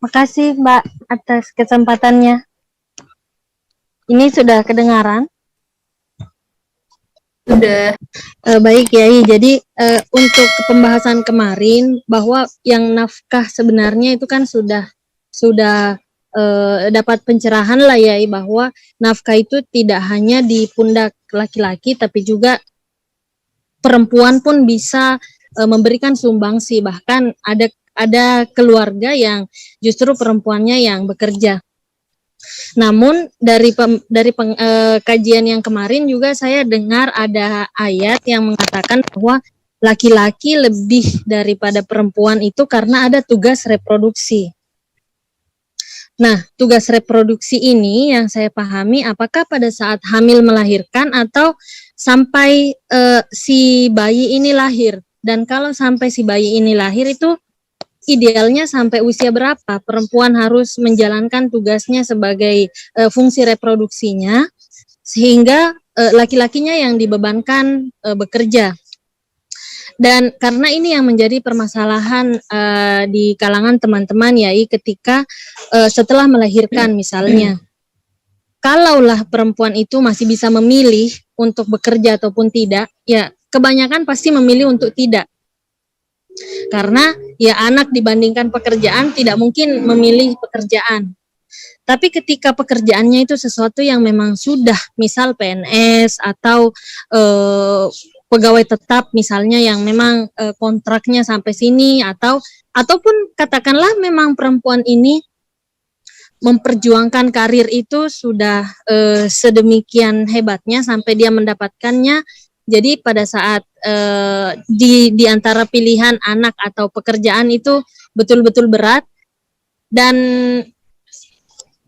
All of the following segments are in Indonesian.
Makasih Mbak atas kesempatannya. Ini sudah kedengaran? Sudah. Baik Yai, jadi untuk pembahasan kemarin bahwa yang nafkah sebenarnya itu kan sudah dapat pencerahan lah Yai, bahwa nafkah itu tidak hanya di pundak laki-laki tapi juga perempuan pun bisa memberikan sumbangsi, bahkan ada keluarga yang justru perempuannya yang bekerja. Namun dari kajian yang kemarin juga saya dengar ada ayat yang mengatakan bahwa laki-laki lebih daripada perempuan itu karena ada tugas reproduksi. Nah, tugas reproduksi ini yang saya pahami apakah pada saat hamil melahirkan atau sampai si bayi ini lahir. Dan kalau sampai si bayi ini lahir itu idealnya sampai usia berapa perempuan harus menjalankan tugasnya sebagai fungsi reproduksinya sehingga laki-lakinya yang dibebankan bekerja. Dan karena ini yang menjadi permasalahan di kalangan teman-teman Yai ketika setelah melahirkan misalnya, kalaulah perempuan itu masih bisa memilih untuk bekerja ataupun tidak, ya kebanyakan pasti memilih untuk tidak. Karena ya anak dibandingkan pekerjaan tidak mungkin memilih pekerjaan. Tapi ketika pekerjaannya itu sesuatu yang memang sudah, misal PNS atau pegawai tetap misalnya yang memang kontraknya sampai sini ataupun katakanlah memang perempuan ini memperjuangkan karir itu sudah sedemikian hebatnya sampai dia mendapatkannya. Jadi pada saat di antara pilihan anak atau pekerjaan itu betul-betul berat. Dan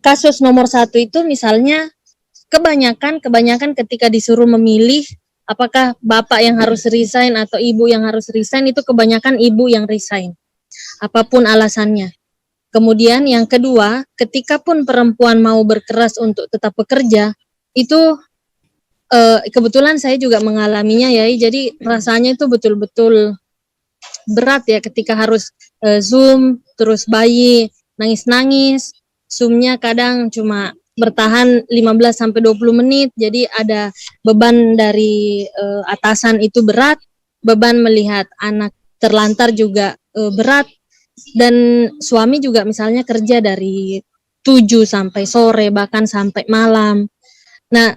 kasus nomor 1 itu misalnya kebanyakan ketika disuruh memilih apakah bapak yang harus resign atau ibu yang harus resign, itu kebanyakan ibu yang resign apapun alasannya. Kemudian yang kedua, ketika pun perempuan mau berkeras untuk tetap bekerja, itu kebetulan saya juga mengalaminya ya, jadi rasanya itu betul-betul berat ya ketika harus Zoom, terus bayi nangis-nangis, Zoom-nya kadang cuma bertahan 15-20 menit, jadi ada beban dari atasan itu berat, beban melihat anak terlantar juga berat, dan suami juga misalnya kerja dari 7 sampai sore, bahkan sampai malam. Nah,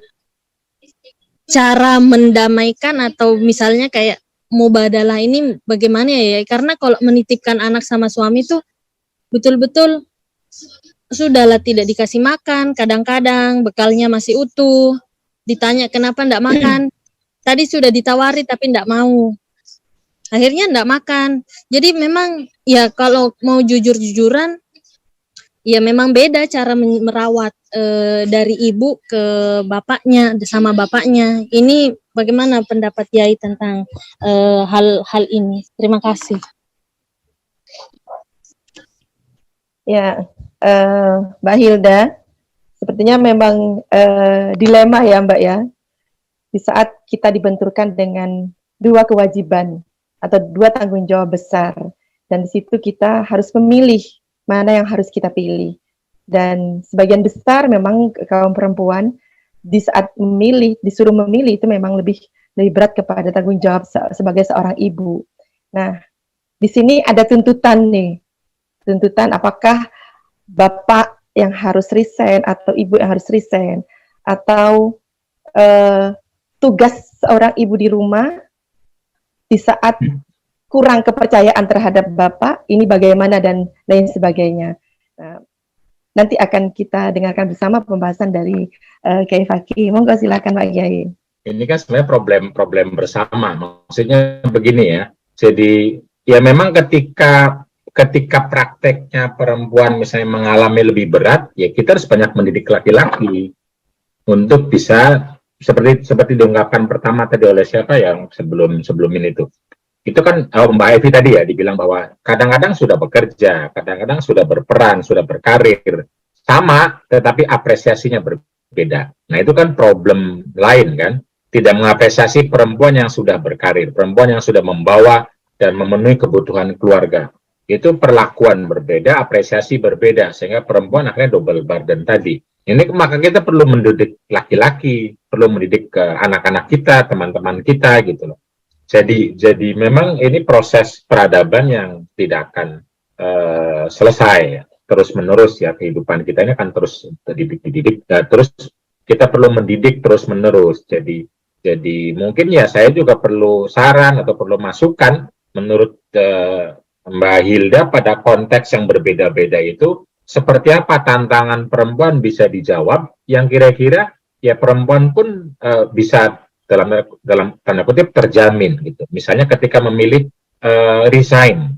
cara mendamaikan atau misalnya kayak mubadalah ini bagaimana ya? Karena kalau menitipkan anak sama suami tuh betul-betul sudahlah tidak dikasih makan, kadang-kadang bekalnya masih utuh, ditanya kenapa enggak makan, tadi sudah ditawari tapi enggak mau, akhirnya enggak makan. Jadi memang ya kalau mau jujur-jujuran ya memang beda cara merawat dari ibu ke bapaknya sama bapaknya. Ini bagaimana pendapat Yai tentang hal ini? Terima kasih. Ya, Mbak Hilda, sepertinya memang dilema ya Mbak ya, di saat kita dibenturkan dengan 2 kewajiban atau 2 tanggung jawab besar, dan di situ kita harus memilih mana yang harus kita pilih. Dan sebagian besar memang kaum perempuan di saat memilih, disuruh memilih itu memang lebih berat kepada tanggung jawab sebagai seorang ibu. Nah, di sini ada tuntutan nih, tuntutan apakah bapak yang harus resign atau ibu yang harus resign, atau tugas seorang ibu di rumah di saat kurang kepercayaan terhadap bapak, ini bagaimana dan lain sebagainya. Nah, nanti akan kita dengarkan bersama pembahasan dari Kiai Fakih. Monggo silakan Pak Kiai. Ini kan sebenarnya problem bersama. Maksudnya begini ya. Jadi ya memang ketika prakteknya perempuan misalnya mengalami lebih berat, ya kita harus banyak mendidik laki-laki untuk bisa seperti diungkapkan pertama tadi oleh siapa yang sebelum ini tuh. Itu kan Mbak Evi tadi ya dibilang bahwa kadang-kadang sudah bekerja, kadang-kadang sudah berperan, sudah berkarir, sama tetapi apresiasinya berbeda. Nah itu kan problem lain kan, tidak mengapresiasi perempuan yang sudah berkarir, perempuan yang sudah membawa dan memenuhi kebutuhan keluarga. itu perlakuan berbeda, apresiasi berbeda, sehingga perempuan akhirnya double burden tadi. Ini maka kita perlu mendidik laki-laki, perlu mendidik ke anak-anak kita, teman-teman kita gitu loh. Jadi memang ini proses peradaban yang tidak akan selesai terus menerus ya, kehidupan kita ini akan terus dididik, terus kita perlu mendidik terus menerus. Jadi mungkin ya saya juga perlu saran atau perlu masukan menurut Mbak Hilda pada konteks yang berbeda-beda itu seperti apa tantangan perempuan bisa dijawab yang kira-kira ya perempuan pun bisa dalam tanda kutip terjamin gitu. Misalnya ketika memilih resign,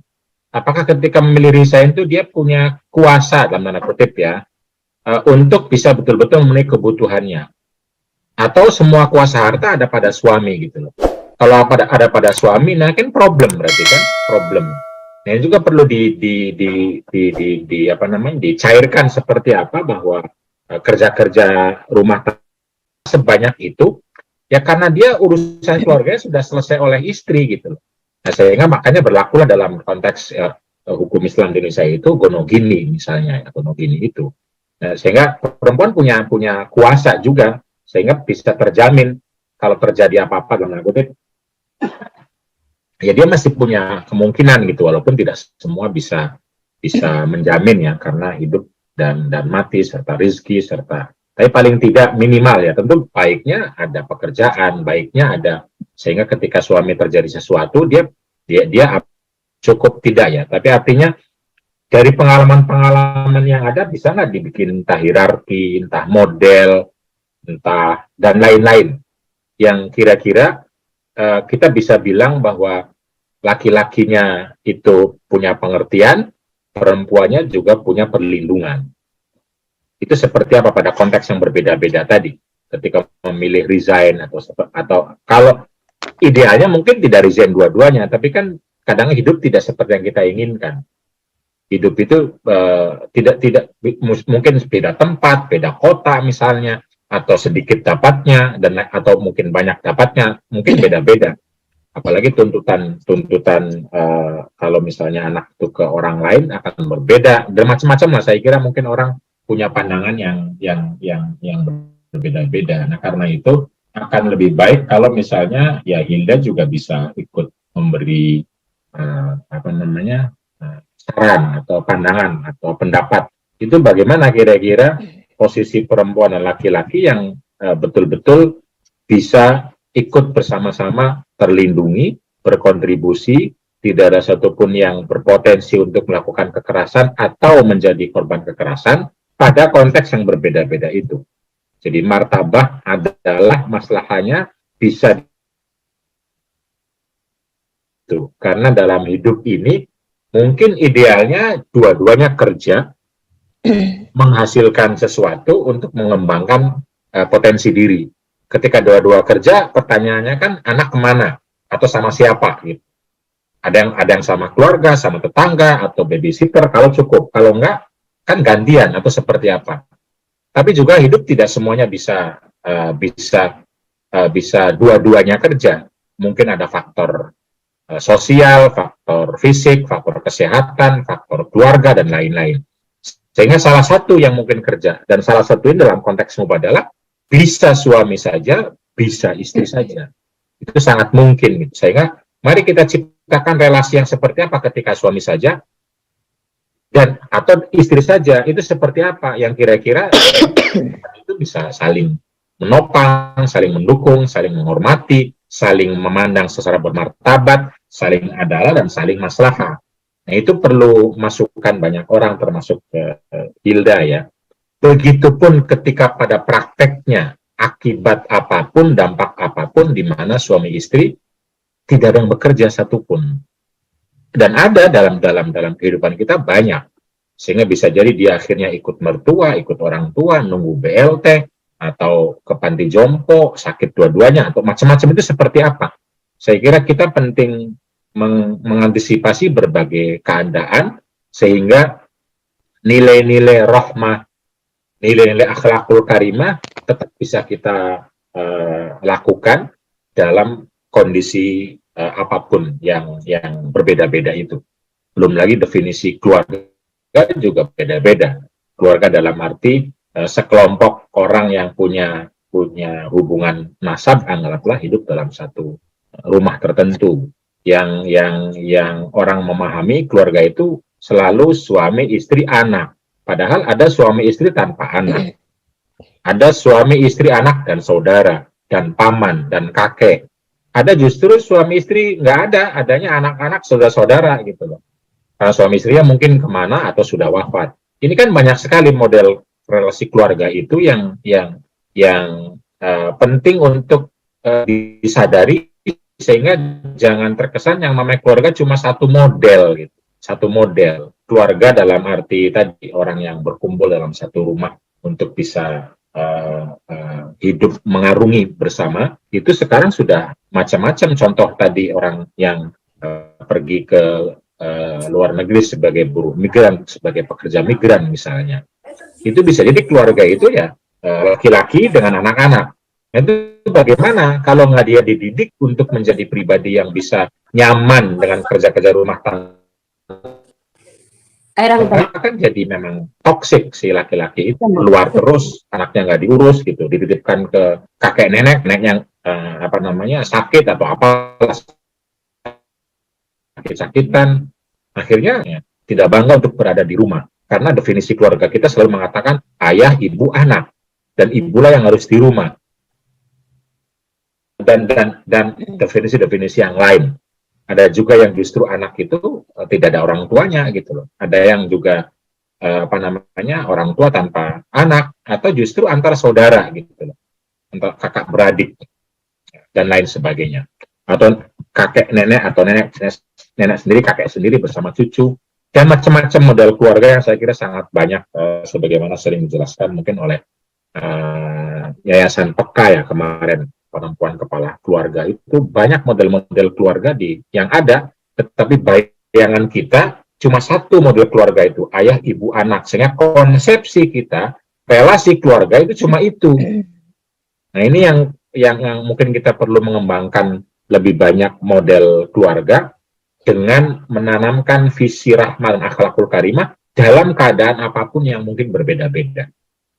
apakah ketika memilih resign itu dia punya kuasa dalam tanda kutip ya untuk bisa betul-betul memenuhi kebutuhannya, atau semua kuasa harta ada pada suami gitu loh. Kalau ada pada suami, nah kan problem berarti kan problem. Nah ini juga perlu dicairkan seperti apa bahwa kerja-kerja rumah sebanyak itu ya karena dia urusan keluarganya sudah selesai oleh istri gitu loh. Nah sehingga makanya berlakulah dalam konteks hukum Islam di Indonesia itu gonogini misalnya, gonogini itu. Nah, sehingga perempuan punya kuasa juga sehingga bisa terjamin kalau terjadi apa-apa dalam kutip ya dia masih punya kemungkinan gitu, walaupun tidak semua bisa menjamin ya karena hidup dan mati serta rezeki serta, tapi paling tidak minimal ya tentu baiknya ada pekerjaan, baiknya ada, sehingga ketika suami terjadi sesuatu dia cukup tidak ya, tapi artinya dari pengalaman-pengalaman yang ada bisa nggak dibikin entah hierarki, entah model, entah dan lain-lain yang kira-kira kita bisa bilang bahwa laki-lakinya itu punya pengertian, perempuannya juga punya perlindungan. Itu seperti apa pada konteks yang berbeda-beda tadi. Ketika memilih resign atau kalau idealnya mungkin tidak resign dua-duanya, tapi kan kadang hidup tidak seperti yang kita inginkan. Hidup itu tidak mungkin beda tempat, beda kota misalnya, atau sedikit dapatnya atau mungkin banyak dapatnya, mungkin beda-beda. Apalagi tuntutan kalau misalnya anak itu ke orang lain akan berbeda, dan macam-macam lah. Saya kira mungkin orang punya pandangan yang berbeda-beda. Nah karena itu akan lebih baik kalau misalnya ya Hilda juga bisa ikut memberi saran atau pandangan atau pendapat itu bagaimana kira-kira posisi perempuan dan laki-laki yang betul-betul bisa ikut bersama-sama terlindungi, berkontribusi, tidak ada satupun yang berpotensi untuk melakukan kekerasan atau menjadi korban kekerasan pada konteks yang berbeda-beda itu. Jadi martabah adalah masalahnya bisa itu, karena dalam hidup ini mungkin idealnya dua-duanya kerja menghasilkan sesuatu untuk mengembangkan potensi diri. Ketika dua-dua kerja, pertanyaannya kan anak kemana atau sama siapa gitu. Ada yang sama keluarga, sama tetangga atau babysitter kalau cukup. Kalau enggak kan gantian atau seperti apa. Tapi juga hidup tidak semuanya bisa dua-duanya kerja. Mungkin ada faktor sosial, faktor fisik, faktor kesehatan, faktor keluarga dan lain-lain. Sehingga salah satu yang mungkin kerja, dan salah satu ini dalam konteks mubadalah, bisa suami saja, bisa istri saja. Itu sangat mungkin. Gitu. Sehingga mari kita ciptakan relasi yang seperti apa ketika suami saja, dan atau istri saja, itu seperti apa yang kira-kira itu bisa saling menopang, saling mendukung, saling menghormati, saling memandang secara bermartabat, saling adalah dan saling maslahah. Nah itu perlu masukan banyak orang termasuk Hilda ya. Begitupun ketika pada prakteknya akibat apapun, dampak apapun di mana suami istri tidak ada yang bekerja satupun. Dan ada dalam kehidupan kita banyak. Sehingga bisa jadi dia akhirnya ikut mertua, ikut orang tua, nunggu BLT, atau ke panti jompo, sakit dua-duanya, atau macam-macam itu seperti apa. Saya kira kita penting mengantisipasi berbagai keadaan sehingga nilai-nilai rahmah, nilai-nilai akhlakul karimah tetap bisa kita lakukan dalam kondisi apapun yang berbeda-beda itu. Belum lagi definisi keluarga juga beda-beda. Keluarga dalam arti sekelompok orang yang punya hubungan nasab, anggaplah hidup dalam satu rumah tertentu. Yang orang memahami keluarga itu selalu suami, istri, anak. Padahal ada suami istri tanpa anak. Ada suami istri, anak dan saudara, dan paman, dan kakek. Ada justru suami istri nggak ada, adanya anak-anak, saudara-saudara gitu loh. Karena suami istrinya mungkin kemana atau sudah wafat. Ini kan banyak sekali model relasi keluarga itu yang penting untuk disadari, sehingga jangan terkesan yang namanya keluarga cuma satu model gitu. Satu model keluarga dalam arti tadi orang yang berkumpul dalam satu rumah untuk bisa hidup mengarungi bersama, itu sekarang sudah macam-macam. Contoh tadi orang yang pergi ke luar negeri sebagai buruh migran, sebagai pekerja migran misalnya, itu bisa jadi keluarga itu ya laki-laki dengan anak-anak. Itu bagaimana kalau nggak dia dididik untuk menjadi pribadi yang bisa nyaman dengan kerja-kerja rumah tangga, kan jadi memang toksik si laki-laki itu, keluar terus, anaknya nggak diurus gitu, dititipkan ke kakek nenek yang sakit atau apalah, sakit-sakitan, akhirnya ya, tidak bangga untuk berada di rumah. Karena definisi keluarga kita selalu mengatakan ayah, ibu, anak, dan ibulah yang harus di rumah. Dan definisi-definisi yang lain. Ada juga yang justru anak itu tidak ada orang tuanya gitu loh. Ada yang juga orang tua tanpa anak, atau justru antar saudara gitu loh, antar kakak beradik dan lain sebagainya. Atau kakek nenek atau nenek sendiri, kakek sendiri bersama cucu, dan macam-macam model keluarga yang saya kira sangat banyak, sebagaimana sering dijelaskan mungkin oleh Yayasan Peka ya kemarin, perempuan kepala keluarga. Itu banyak model-model keluarga yang ada, tetapi bayangan kita cuma satu model keluarga itu, ayah, ibu, anak, sehingga konsepsi kita relasi keluarga itu cuma itu. Nah, ini yang mungkin kita perlu mengembangkan lebih banyak model keluarga dengan menanamkan visi rahmah dan akhlakul karimah dalam keadaan apapun yang mungkin berbeda-beda.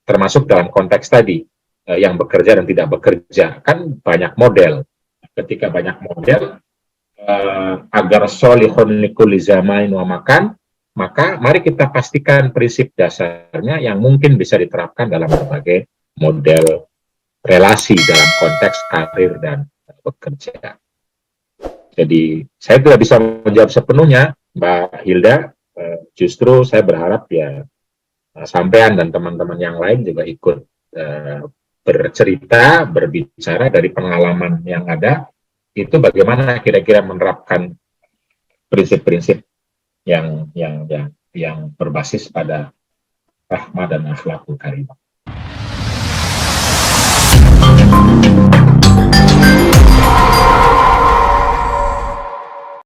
Termasuk dalam konteks tadi, yang bekerja dan tidak bekerja, kan banyak model. Ketika banyak model, agar solihun likulli zamanin wa makan, maka mari kita pastikan prinsip dasarnya yang mungkin bisa diterapkan dalam berbagai model relasi dalam konteks karir dan bekerja. Jadi saya tidak bisa menjawab sepenuhnya, Mbak Hilda. Justru saya berharap ya sampean dan teman-teman yang lain juga ikut bercerita, berbicara dari pengalaman yang ada, itu bagaimana kira-kira menerapkan prinsip-prinsip yang berbasis pada rahmah dan akhlakul karimah.